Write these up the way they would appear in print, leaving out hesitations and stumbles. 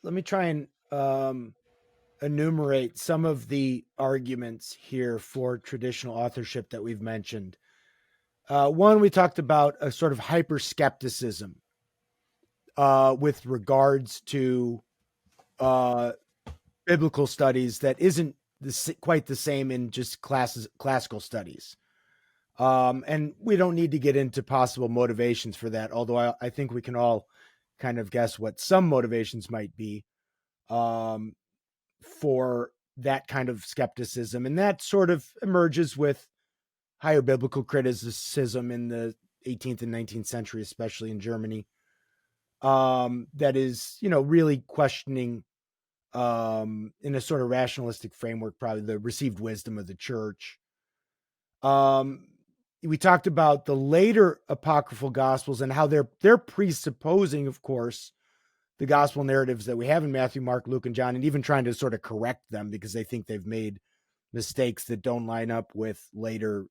let me try and enumerate some of the arguments here for traditional authorship that we've mentioned. One, we talked about a sort of hyper skepticism with regards to uh, biblical studies that isn't quite the same in just classical studies. And we don't need to get into possible motivations for that, although I think we can all kind of guess what some motivations might be um, for that kind of skepticism. And that sort of emerges with higher biblical criticism in the 18th and 19th century, especially in Germany, that is, really questioning in a sort of rationalistic framework, probably the received wisdom of the church. We talked about the later apocryphal gospels and how they're presupposing, of course, the gospel narratives that we have in Matthew, Mark, Luke, and John, and even trying to sort of correct them because they think they've made mistakes that don't line up with later,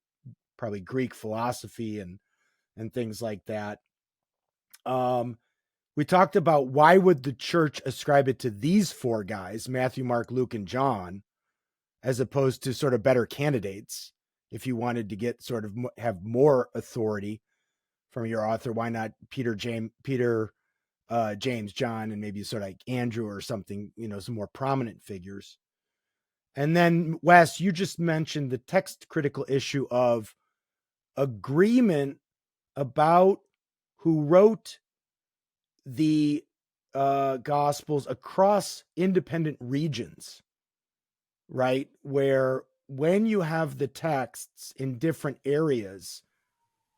probably Greek philosophy and things like that. We talked about why would the church ascribe it to these four guys, Matthew, Mark, Luke, and John, as opposed to sort of better candidates. If you wanted to get sort of have more authority from your author, why not Peter, James, John, and maybe sort of like Andrew or something, some more prominent figures. And then, Wes, you just mentioned the text critical issue of agreement about who wrote the Gospels across independent regions, right? Where when you have the texts in different areas,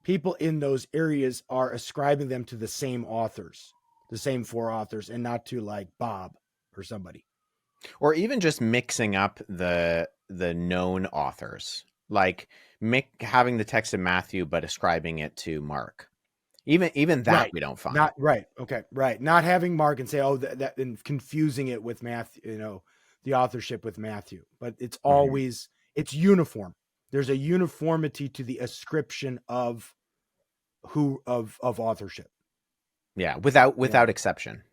people in those areas are ascribing them to the same authors, the same four authors, and not to like Bob or somebody. Or even just mixing up the known authors, like having the text of Matthew but ascribing it to Mark. Even that Right. we don't find. Not right. Okay. Right. Not having Mark and say, oh, that and confusing it with Matthew, the authorship with Matthew, but it's Mhm. always, it's uniform. There's a uniformity to the ascription of authorship. Yeah, Yeah. without exception.